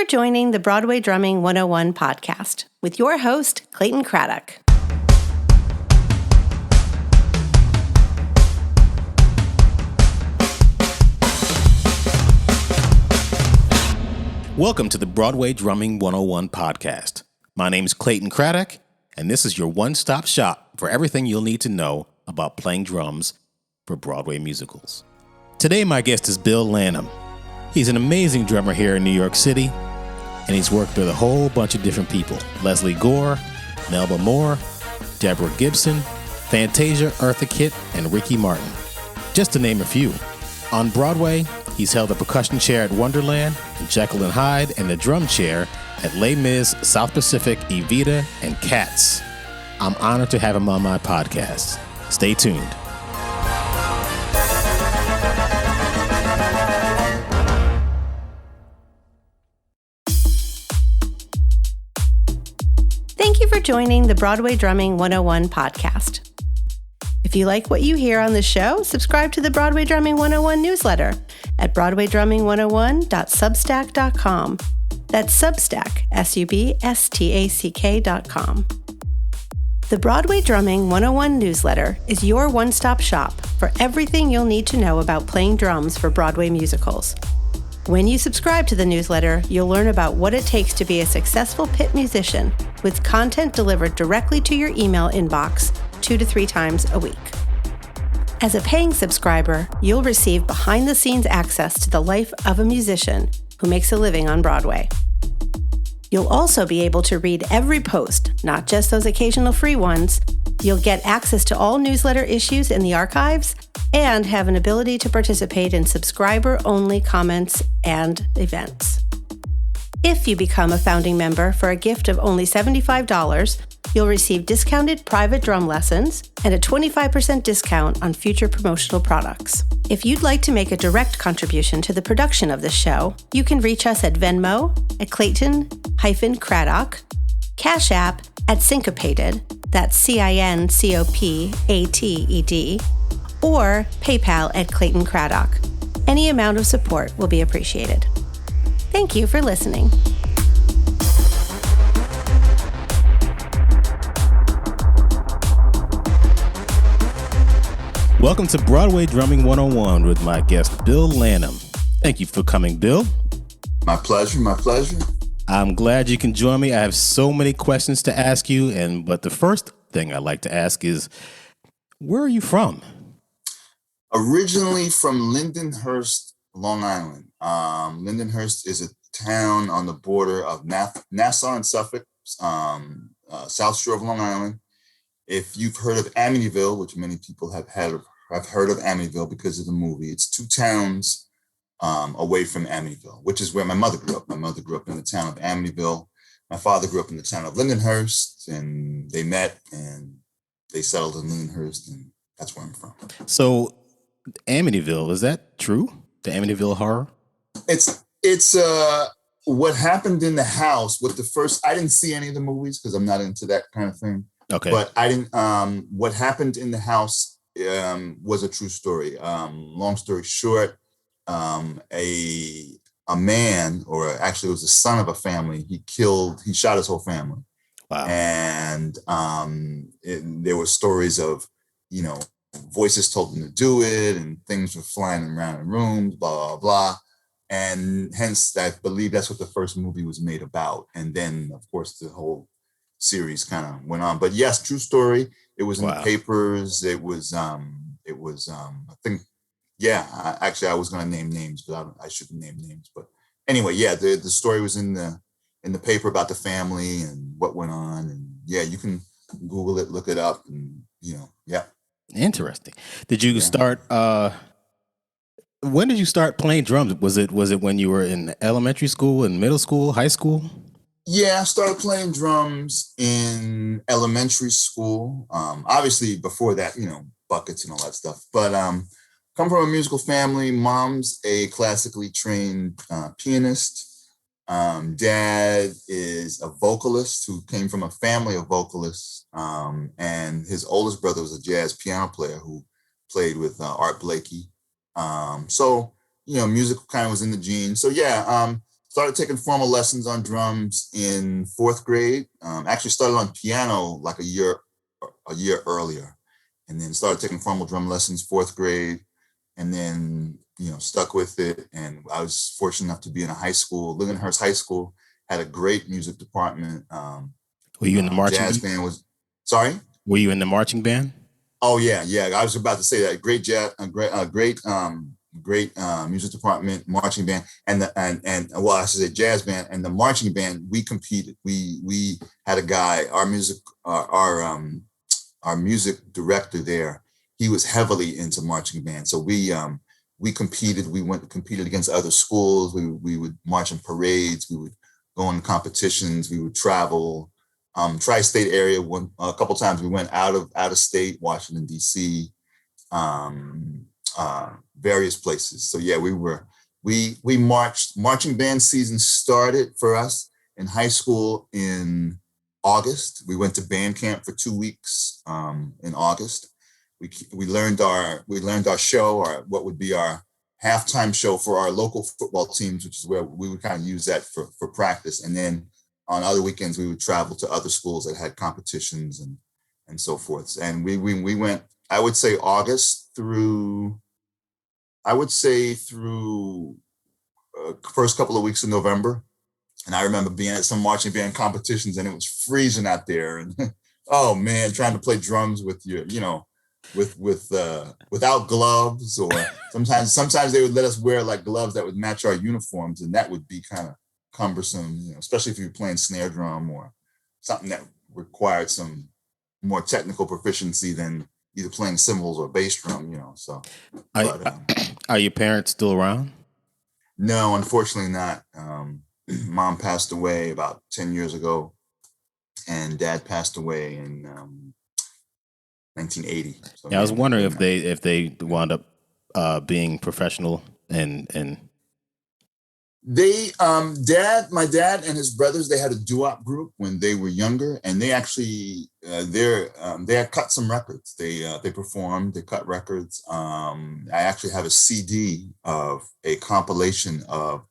for joining the Broadway Drumming 101 podcast with your host, Clayton Craddock. Welcome to the Broadway Drumming 101 podcast. My name is Clayton Craddock, and this is your one-stop shop for everything you'll need to know about playing drums for Broadway musicals. Today, my guest is Bill Lanham. He's an amazing drummer here in New York City, and he's worked with a whole bunch of different people. Lesley Gore, Melba Moore, Deborah Gibson, Fantasia, Eartha Kitt, and Ricky Martin, just to name a few. On Broadway, he's held the percussion chair at Wonderland and Jekyll and Hyde and the drum chair at Les Mis, South Pacific, Evita, and Cats. I'm honored to have him on my podcast. Stay tuned. Thank you for joining the Broadway Drumming 101 podcast. If you like what you hear on the show, subscribe to the Broadway Drumming 101 newsletter at broadwaydrumming101.substack.com. That's Substack, substack.com. The Broadway Drumming 101 newsletter is your one-stop shop for everything you'll need to know about playing drums for Broadway musicals. When you subscribe to the newsletter, you'll learn about what it takes to be a successful pit musician with content delivered directly to your email inbox 2 to 3 times a week. As a paying subscriber, you'll receive behind-the-scenes access to the life of a musician who makes a living on Broadway. You'll also be able to read every post, not just those occasional free ones. You'll get access to all newsletter issues in the archives and have an ability to participate in subscriber-only comments and events. If you become a founding member for a gift of only $75, you'll receive discounted private drum lessons and a 25% discount on future promotional products. If you'd like to make a direct contribution to the production of this show, you can reach us at Venmo at Clayton-Craddock, Cash App at Syncopated, that's CINCOPATED, or PayPal at Clayton Craddock. Any amount of support will be appreciated. Thank you for listening. Welcome to Broadway Drumming 101 with my guest, Bill Lanham. Thank you for coming, Bill. My pleasure, my pleasure. I'm glad you can join me. I have so many questions to ask you, but the first thing I'd like to ask is, where are you from? Originally from Lindenhurst, Long Island. Lindenhurst is a town on the border of Nassau and Suffolk, South Shore of Long Island. If you've heard of Amityville, which many people have heard of Amityville because of the movie, it's 2 towns away from Amityville, which is where my mother grew up. My mother grew up in the town of Amityville. My father grew up in the town of Lindenhurst, and they met and they settled in Lindenhurst, and that's where I'm from. So Amityville, is that true? The Amityville horror? It's what happened in the house with the first. I didn't see any of the movies because I'm not into that kind of thing. Okay. But I didn't. What happened in the house was a true story. Long story short, a man, or actually it was the son of a family, he shot his whole family. Wow. And there were stories of, voices told him to do it, and things were flying around in rooms, blah, blah, blah. And hence, I believe that's what the first movie was made about. And then, of course, the whole series kind of went on. But yes, true story. It was in the papers. It was I think, actually, I was going to name names, but I shouldn't name names. But anyway, yeah, the story was in the paper about the family and what went on. And yeah, you can Google it, look it up, and yeah. Interesting. Did you start? When did you start playing drums? Was it when you were in elementary school, and middle school, high school? Yeah, I started playing drums in elementary school. Obviously, before that, buckets and all that stuff. But come from a musical family. Mom's a classically trained pianist. Dad is a vocalist who came from a family of vocalists. And his oldest brother was a jazz piano player who played with Art Blakey. So, music kind of was in the genes. So, yeah, started taking formal lessons on drums in fourth grade. Actually started on piano like a year earlier, and then started taking formal drum lessons fourth grade, and then stuck with it. And I was fortunate enough to be in a high school. Lindenhurst High School had a great music department. Were you in the marching jazz band? Sorry? Were you in the marching band? Oh yeah. I was about to say that. Great jazz, great music department, marching band, and I should say jazz band, and the marching band. We competed. We had a guy. Our music director there. He was heavily into marching band, so we competed. We competed against other schools. We would march in parades. We would go in competitions. We would travel. Tri-state area. A couple times we went out of state, Washington D.C. Various places. So yeah, we marched. Marching band season started for us in high school in August. We went to band camp for 2 weeks in August. We learned our show, or what would be our halftime show for our local football teams, which is where we would kind of use that for practice. And then on other weekends, we would travel to other schools that had competitions and so forth. And we went, I would say August through first couple of weeks of November. And I remember being at some marching band competitions, and it was freezing out there. And oh man, trying to play drums with without gloves, or sometimes they would let us wear like gloves that would match our uniforms, and that would be kind of cumbersome, especially if you're playing snare drum or something that required some more technical proficiency than either playing cymbals or bass drum, So, are your parents still around? No, unfortunately not. Mom passed away about 10 years ago, and Dad passed away in 1980. So yeah, I was wondering if they wound up being professional and they my dad and his brothers, they had a doo-wop group when they were younger, and they actually they had cut some records. They performed, they cut records. I actually have a CD of a compilation of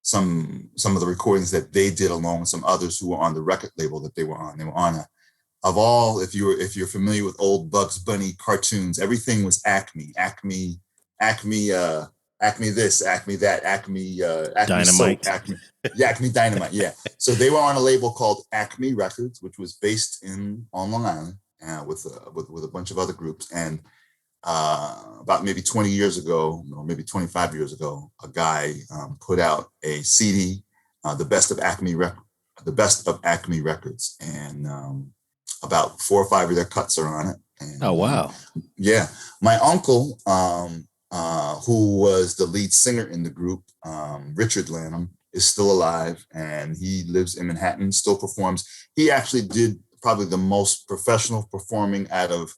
some of the recordings that they did along with some others who were on the record label that they were on. They were on if you're familiar with old Bugs Bunny cartoons, everything was Acme this, Acme that, Acme Dynamite. Soap, Acme Dynamite. Yeah. So they were on a label called Acme Records, which was based on Long Island, with a bunch of other groups. And about maybe 20 years ago, or maybe 25 years ago, a guy put out a CD, the best of Acme Records, and about 4 or 5 of their cuts are on it. And, oh wow! Yeah, my uncle, who was the lead singer in the group, Richard Lanham, is still alive, and he lives in Manhattan, still performs. He actually did probably the most professional performing out of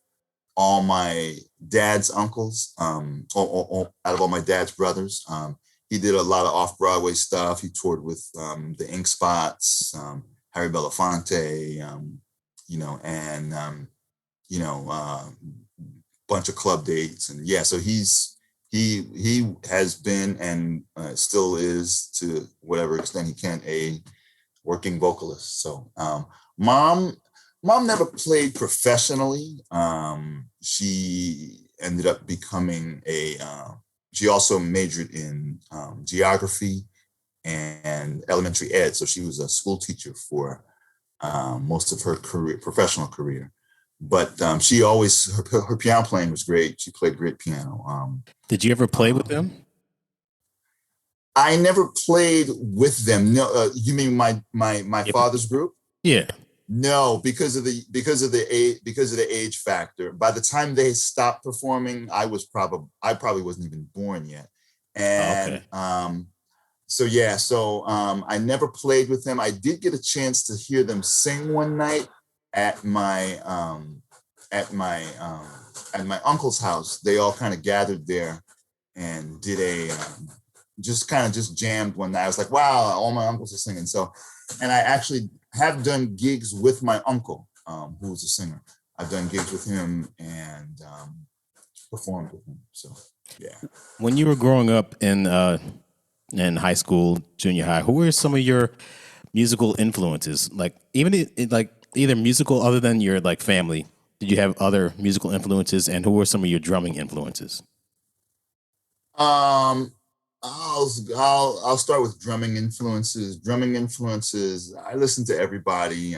all my dad's uncles, out of all my dad's brothers. He did a lot of off-Broadway stuff. He toured with the Ink Spots, Harry Belafonte, bunch of club dates. And yeah, so he has been and still is, to whatever extent he can, a working vocalist. So mom never played professionally. She ended up becoming she also majored in geography and elementary ed. So she was a school teacher for most of her professional career. But she always, her piano playing was great. She played great piano. Did you ever play with them? I never played with them. No, you mean my father's group? Yeah. No, because of the age factor. By the time they stopped performing, I probably wasn't even born yet. And I never played with them. I did get a chance to hear them sing one night at my uncle's house. They all kind of gathered there and did just jammed one night. I was like, wow, all my uncles are singing. So, and I actually have done gigs with my uncle, who was a singer. I've done gigs with him and performed with him. So, yeah. When you were growing up in in high school, junior high, who were some of your musical influences? Like like either musical other than your like family. Did you have other musical influences, and who were some of your drumming influences? Um, I'll start with drumming influences. Drumming influences. I listen to everybody,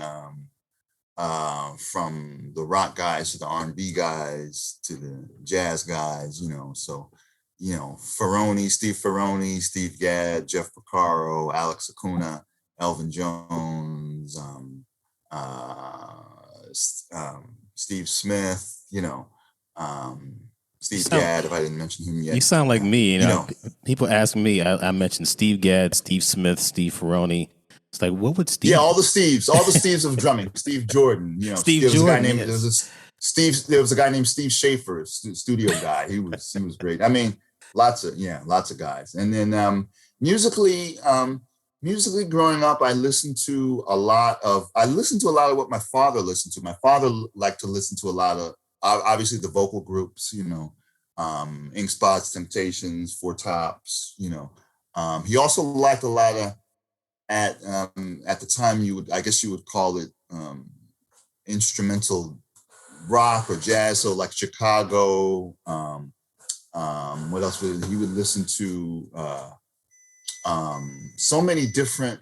from the rock guys to the R&B guys to the jazz guys. So Steve Ferroni, Steve Gadd, Jeff Porcaro, Alex Acuna, Elvin Jones, Steve Smith. Um, Steve Gadd, if I didn't mention him yet. You sound like me. People ask me. I mentioned Steve Gadd, Steve Smith, Steve Ferroni. It's like, what would Steve? Yeah, all the Steves of drumming. Steve Jordan. Steve Jordan. There was a guy named Steve Schaefer, studio guy. He was great. I mean, lots of guys. And then musically growing up, I listened to a lot of what my father listened to. My father liked to listen to a lot of, obviously, the vocal groups, Ink Spots, Temptations, Four Tops, he also liked a lot of, at the time, you would call it instrumental rock or jazz. So like Chicago, what else he would listen to? So many different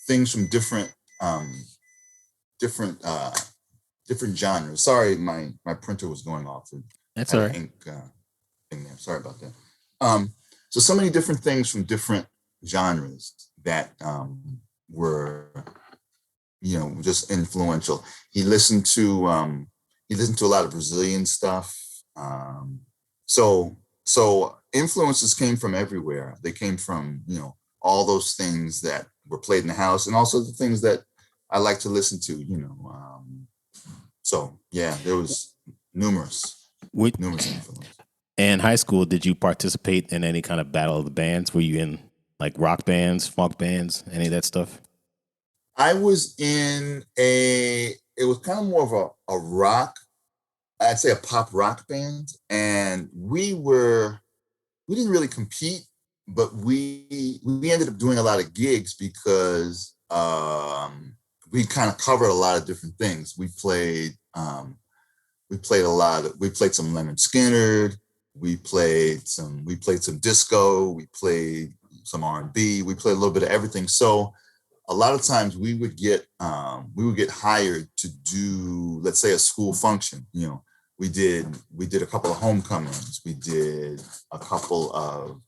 things from different genres. Sorry, my printer was going off. That's all right. Ink thing there. Sorry about that. So many different things from different genres that were, just influential. He listened to a lot of Brazilian stuff. So influences came from everywhere. They came from, all those things that were played in the house, and also the things that I like to listen to, So yeah, there was numerous influences. In high school, did you participate in any kind of battle of the bands? Were you in like rock bands, funk bands, any of that stuff? I was in it was kind of more of a rock, I'd say a pop rock band. And we didn't really compete, but we ended up doing a lot of gigs because we kind of covered a lot of different things. We played some Leonard Skinner. We played some disco. We played some R&B. We played a little bit of everything. So a lot of times we would get hired to do, let's say, a school function. We did a couple of homecomings. We did a couple of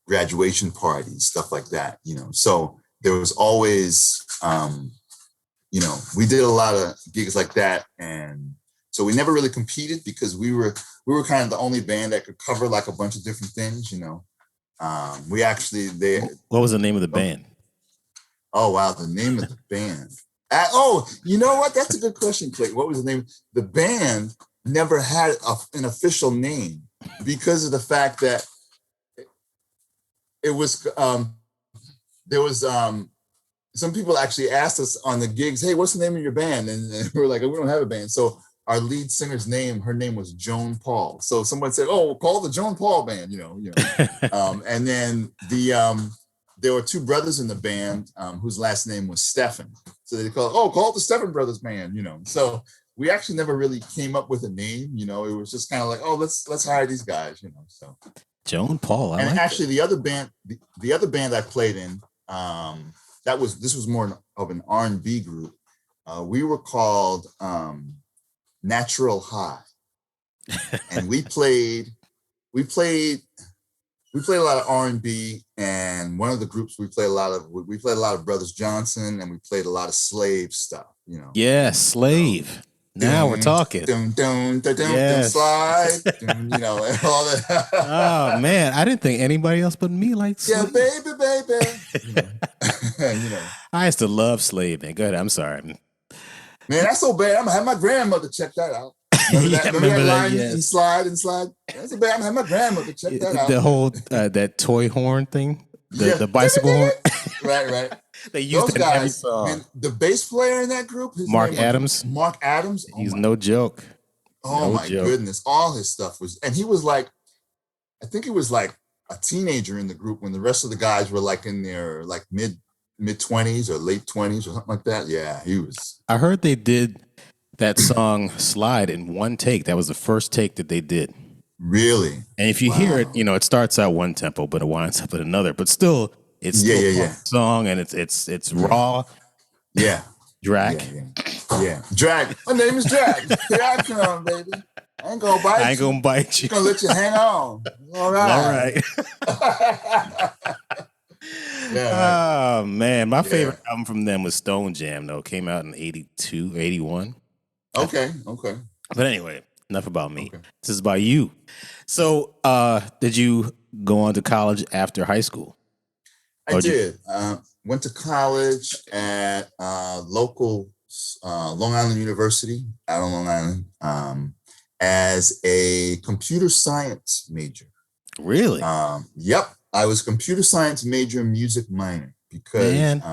graduation parties, stuff like that. So there was always, we did a lot of gigs like that, and so we never really competed because we were kind of the only band that could cover like a bunch of different things. What was the name of the band? Oh wow, the name of the band. You know what? That's a good question, Clayton. What was the name? The band never had an official name because of the fact that it was. There was some people actually asked us on the gigs, "Hey, what's the name of your band?" And we were like, "We don't have a band." So our lead singer's her name was Joan Paul. So someone said, "Oh, we'll call the Joan Paul band," and then there were two brothers in the band whose last name was Stephen. So they call it the Stephen Brothers Band, So we actually never really came up with a name, It was just kind of like, let's hire these guys, So Joan Paul. The other band I played in, this was more of an R&B group. We were called Natural High, and we played a lot of R&B, and one of the groups we played a lot of Brothers Johnson, and we played a lot of Slave stuff, Yeah, Slave. Now we're talking. Yes. Slide, and all that. Oh man, I didn't think anybody else but me liked Slave. Yeah, baby. I used to love Slave, man. Go ahead. I'm sorry. Man, that's so bad. I'm gonna have my grandmother check that out. Remember that line? Yes. And slide. That's so bad. I'm gonna have my grandmother check that out. The whole that toy horn thing, the bicycle horn. Right. They used those guys. Every song. And the bass player in that group, Mark Adams. Mark Adams. He's no joke. Oh my goodness! All his stuff was, and he was like I think it was like a teenager in the group when the rest of the guys were like in their like mid 20s or late 20s or something like that. Yeah, he was. I heard they did that song Slide in one take. That was the first take that they did. Really? And if you hear it, it starts out one tempo, but it winds up at another. But still, it's still a song, and it's raw. Yeah. Drag. Yeah. Drag. My name is Drag. Here I come, baby. I ain't gonna bite you. I ain't gonna bite you. I'm gonna let you hang on. All right. Oh, man. My favorite album from them was Stone Jam, though. Came out in 82, 81. Okay. But anyway, enough about me. Okay. This is about you. So, did you go on to college after high school? I did. Went to college at local Long Island University out on Long Island as a computer science major. Really? Yep. I was a computer science major, music minor, because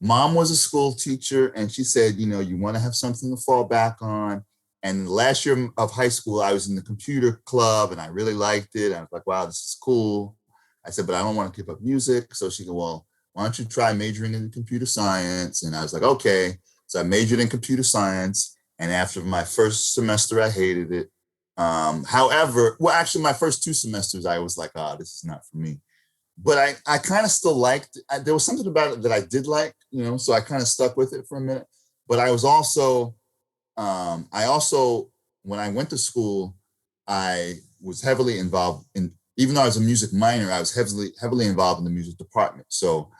mom was a school teacher and she said, you want to have something to fall back on. And last year of high school, I was in the computer club and I really liked it. I was like, wow, this is cool. I said, but I don't want to keep up music. So she said, well, why don't you try majoring in computer science? And I was like, okay. So I majored in computer science. And after my first semester, I hated it. However, actually my first 2 semesters, I was like, this is not for me. But I kind of still liked it. There was something about it that I did like, so I kind of stuck with it for a minute. But I was also, when I went to school, I was heavily involved in, even though I was a music minor, I was heavily involved in the music department. So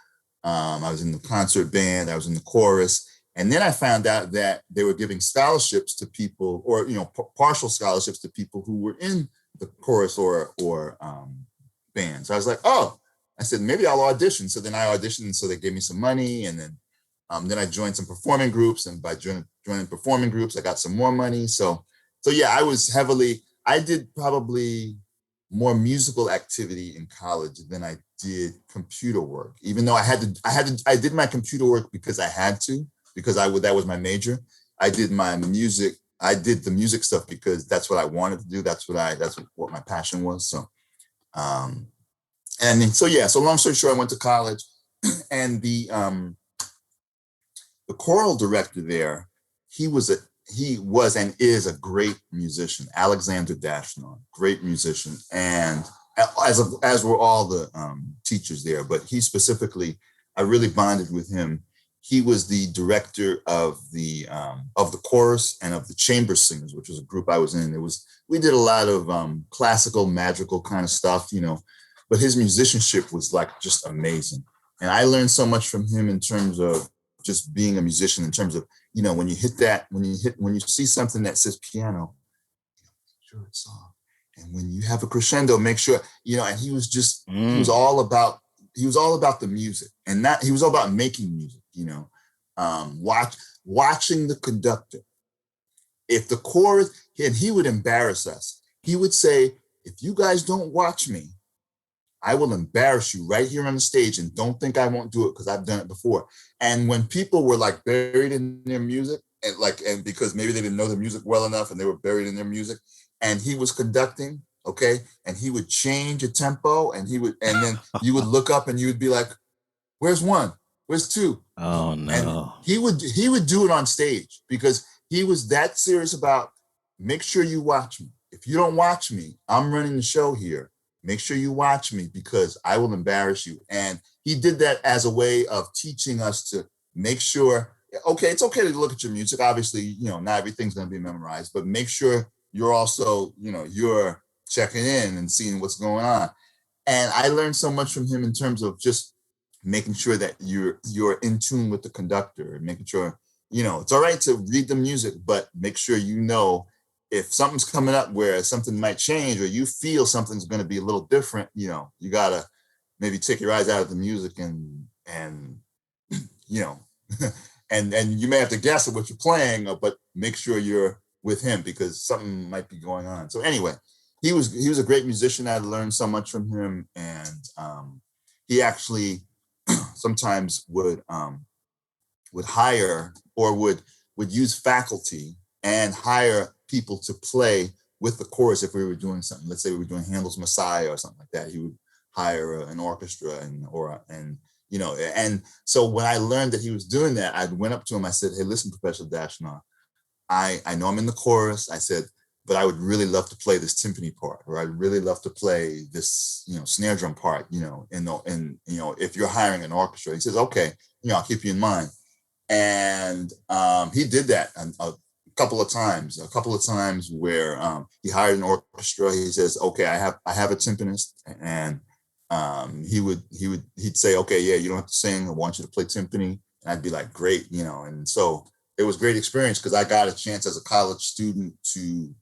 I was in the concert band, I was in the chorus. And then I found out that they were giving scholarships to people, or partial scholarships to people who were in the chorus or band. So I was like, I said maybe I'll audition. So then I auditioned, so they gave me some money, and then I joined some performing groups, and by joining performing groups, I got some more money. So yeah, I did probably more musical activity in college than I did computer work. Even though I did my computer work because I had to. Because that was my major. I did the music stuff because that's what I wanted to do. That's what my passion was. So, so long story short, I went to college, and the choral director there, he was and is a great musician, Alexander Dashnon, great musician, and as were all the teachers there. But he specifically, I really bonded with him. He was the director of the chorus and of the chamber singers, which was a group I was in. We did a lot of classical, magical kind of stuff, but his musicianship was like just amazing. And I learned so much from him in terms of just being a musician, in terms of, when you see something that says piano, make sure it's soft. And when you have a crescendo, make sure, and he was all about the music, and he was all about making music. Watching the conductor. If the chorus, and he would embarrass us. He would say, if you guys don't watch me, I will embarrass you right here on the stage, and don't think I won't do it because I've done it before. And when people were like buried in their music, and because maybe they didn't know the music well enough and they were buried in their music, and he was conducting, okay, and he would change a tempo, and then you would look up and you would be like, where's 1? Where's 2? Oh no. And he would do it on stage because he was that serious about, make sure you watch me. If you don't watch me, I'm running the show here. Make sure you watch me because I will embarrass you. And he did that as a way of teaching us to make sure, okay, it's okay to look at your music. Obviously, not everything's going to be memorized, but make sure you're also, you're checking in and seeing what's going on. And I learned so much from him in terms of just making sure that you're in tune with the conductor, and making sure, it's all right to read the music, but make sure if something's coming up where something might change, or you feel something's going to be a little different, you gotta maybe take your eyes out of the music and and you may have to guess at what you're playing, but make sure you're with him because something might be going on. So anyway, he was a great musician. I learned so much from him, and he actually sometimes would hire or would use faculty and hire people to play with the chorus, if we were doing something, let's say we were doing Handel's Messiah or something like that, he would hire an orchestra and so when I learned that he was doing that, I went up to him. I said, "Hey, listen, Professor Dashnar, I know I'm in the chorus." I said, "But I would really love to play this timpani part, or I'd really love to play this, snare drum part, and if you're hiring an orchestra." He says, "Okay, I'll keep you in mind." And he did that a couple of times where he hired an orchestra. He says, "Okay, I have a timpanist," and he'd say, "Okay, yeah, you don't have to sing. I want you to play timpani." And I'd be like, "Great," and so it was a great experience because I got a chance as a college student to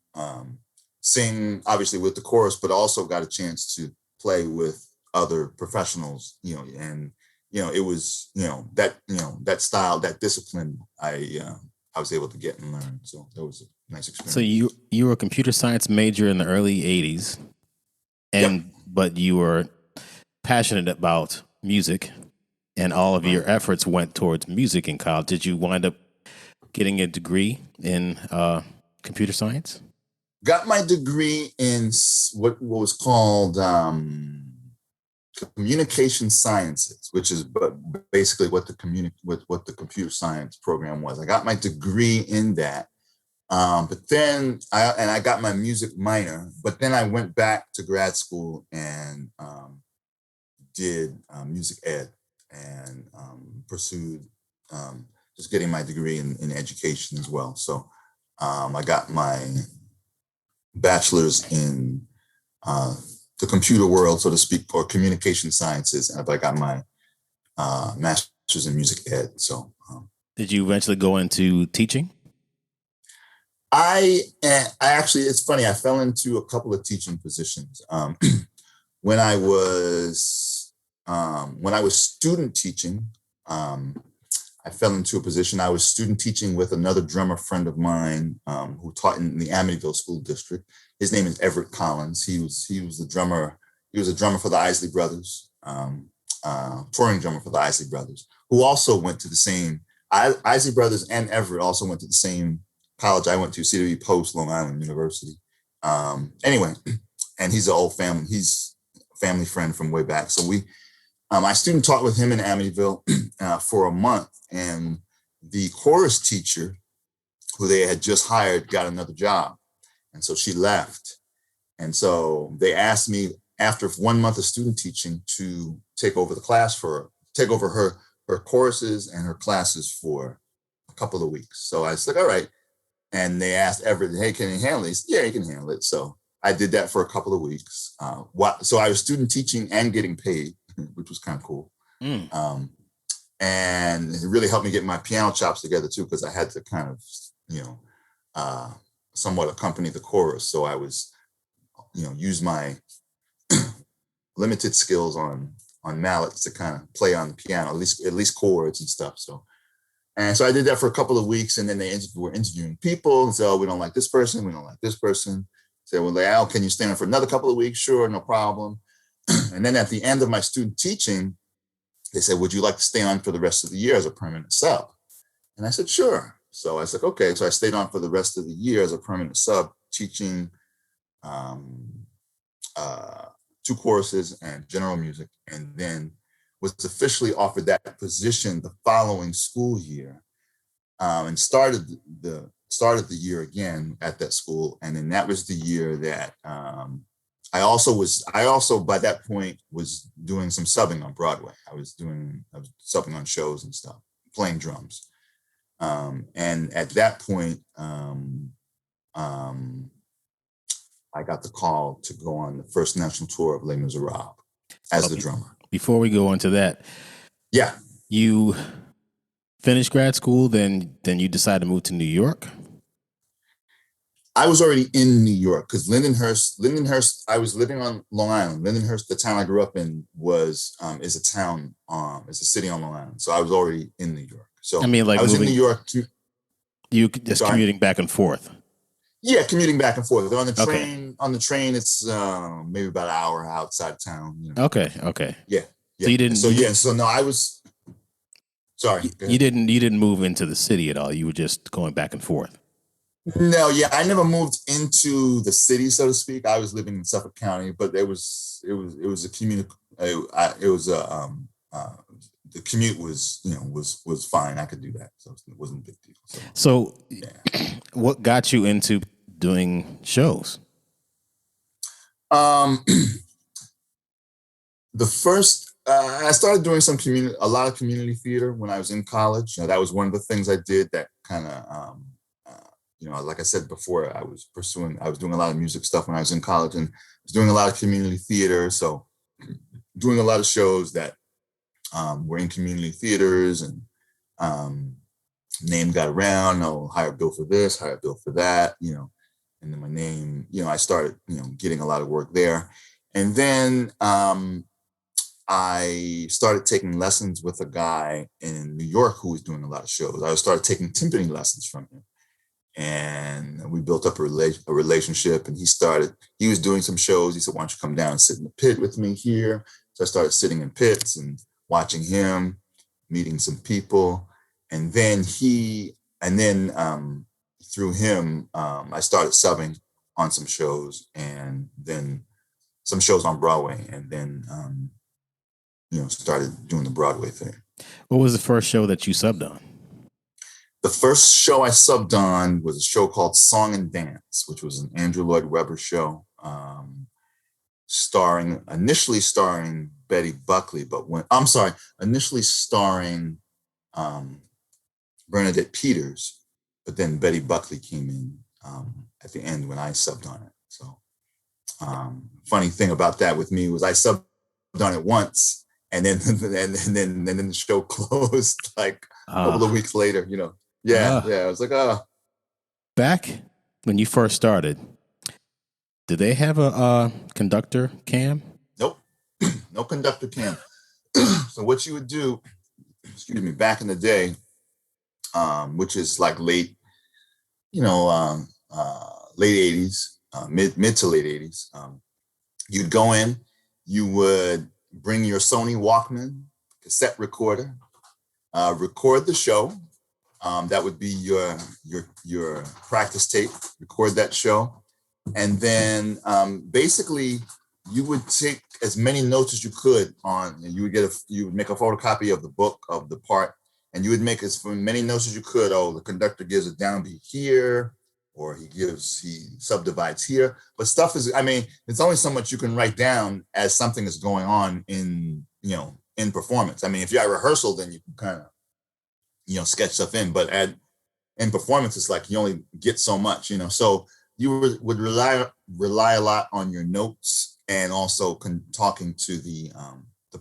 sing, obviously with the chorus, but also got a chance to play with other professionals, and it was that style, that discipline I was able to get and learn. So that was a nice experience. So you were a computer science major in the early 80s, but you were passionate about music, and all of your efforts went towards music in college. Did you wind up getting a degree in computer science? Got my degree in what was called communication sciences, which is basically what the computer science program was. I got my degree in that, but then I got my music minor. But then I went back to grad school and did music ed and pursued just getting my degree in education as well. So I got my bachelor's in the computer world, so to speak, or communication sciences, and I got my master's in music ed. So, did you eventually go into teaching? I actually, it's funny. I fell into a couple of teaching positions when I was student teaching. I fell into a position. I was student teaching with another drummer friend of mine who taught in the Amityville School District. His name is Everett Collins. He was the drummer. He was a drummer for the Isley Brothers, touring drummer for the Isley Brothers, who also went to the same. Isley Brothers and Everett also went to the same college I went to, CW Post, Long Island University. Anyway, and he's an old family. He's a family friend from way back. So I student taught with him in Amityville for a month, and the chorus teacher who they had just hired got another job. And so she left. And so they asked me after 1 month of student teaching to take over her choruses and her classes for a couple of weeks. So I said, all right. And they asked Everett, "Hey, can you handle this?" "Yeah, he can handle it." So I did that for a couple of weeks. So I was student teaching and getting paid, which was kind of cool. And it really helped me get my piano chops together too, because I had to kind of, somewhat accompany the chorus. So I was, use my limited skills on mallets to kind of play on the piano, at least chords and stuff. So I did that for a couple of weeks, and then they were interviewing people and said, "Oh, we don't like this person. We don't like this person." Said, "Well, Al, can you stay on for another couple of weeks?" "Sure, no problem." And then at the end of my student teaching, they said, "Would you like to stay on for the rest of the year as a permanent sub?" And I said, "Sure." So I said, "Okay." So I stayed on for the rest of the year as a permanent sub, teaching 2 courses and general music, and then was officially offered that position the following school year, and started the year again at that school. And then that was the year that I also by that point was doing some subbing on Broadway. I was subbing on shows and stuff, playing drums. And at that point, I got the call to go on the first national tour of Les Misérables as the drummer. Before we go into that, yeah, you finished grad school, then you decided to move to New York? I was already in New York because Lindenhurst, I was living on Long Island. Lindenhurst, the town I grew up in, is a town, is a city on Long Island. So I was already in New York. So I mean, like I was in New York. You just commuting back and forth? Yeah, commuting back and forth. On the train, it's maybe about an hour outside of town. Okay. Yeah. So you didn't. So no, I was. Sorry. You didn't move into the city at all. You were just going back and forth. No, yeah, I never moved into the city, so to speak. I was living in Suffolk County, but it was a community. It was a the commute was was fine. I could do that, so it wasn't a big deal. So, Yeah. what got you into doing shows? The first I started doing a lot of community theater when I was in college. That was one of the things I did that kind of like I said before, I was doing a lot of music stuff when I was in college, and I was doing a lot of community theater. So doing a lot of shows that were in community theaters, and name got around. Hire Bill for this, hire Bill for that, and then my name, I started, getting a lot of work there. And then I started taking lessons with a guy in New York who was doing a lot of shows. I started taking timpani lessons from him. And we built up a relationship, and he was doing some shows. He said, why don't you come down and sit in the pit with me here? So I started sitting in pits and watching him, meeting some people. And then through him, I started subbing on some shows, and then some shows on Broadway, and then, started doing the Broadway thing. What was the first show that you subbed on? The first show I subbed on was a show called Song and Dance, which was an Andrew Lloyd Webber show, initially starring Betty Buckley, initially starring Bernadette Peters, but then Betty Buckley came in at the end when I subbed on it. So, funny thing about that with me was I subbed on it once, and then the show closed like a couple of weeks later. Yeah. I was like, Back when you first started, did they have a conductor cam? Nope, no conductor cam. So what you would do, back in the day, which is like late 80s, mid to late 80s, you'd go in, you would bring your Sony Walkman cassette recorder, record the show. That would be your practice tape. Record that show, and then basically you would take as many notes as you could on. You would make a photocopy of the book of the part, and you would make as many notes as you could. Oh, the conductor gives a downbeat here, or he subdivides here. But stuff is, it's only so much you can write down as something is going on in performance. If you're at rehearsal, then you can kind of sketch stuff in, but in performance, it's like you only get so much, so you would rely a lot on your notes, and also talking to the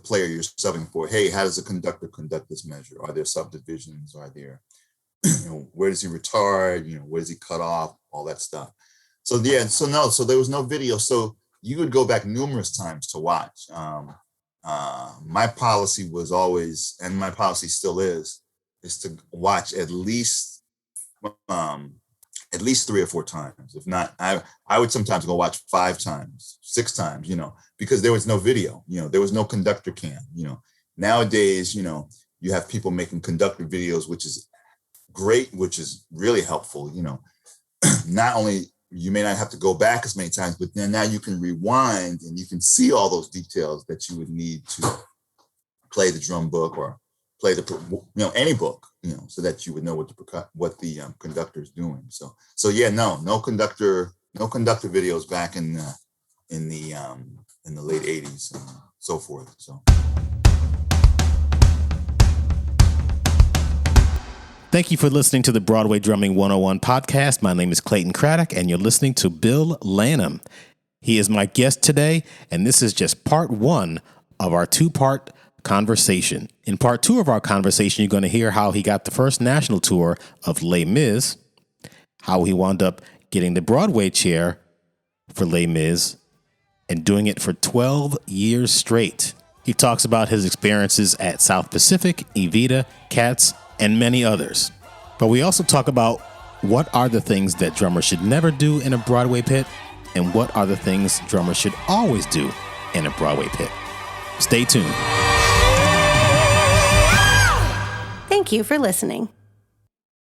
player you're subbing for. Hey, how does a conductor conduct this measure? Are there subdivisions? Are there, where does he retard? Where does he cut off? All that stuff. So so there was no video. So you would go back numerous times to watch. My policy was always, and my policy still is to watch at least 3 or 4 times. If not, I would sometimes go watch 5 times, 6 times, because there was no video, there was no conductor cam, Nowadays, you have people making conductor videos, which is great, which is really helpful, Not only you may not have to go back as many times, but then now you can rewind and you can see all those details that you would need to play the drum book or play any book, so that you would know what the conductor is doing. So yeah, no conductor videos back in the late 80s and so forth. So. Thank you for listening to the Broadway Drumming 101 podcast. My name is Clayton Craddock, and you're listening to Bill Lanham. He is my guest today, and this is just part 1 of our 2-part conversation. In part 2 of our conversation, you're going to hear how he got the first national tour of Les Mis, how he wound up getting the Broadway chair for Les Mis and doing it for 12 years straight. He talks about his experiences at South Pacific, Evita, Cats, and many others. But we also talk about what are the things that drummers should never do in a Broadway pit, and what are the things drummers should always do in a Broadway pit. Stay tuned. Thank you for listening.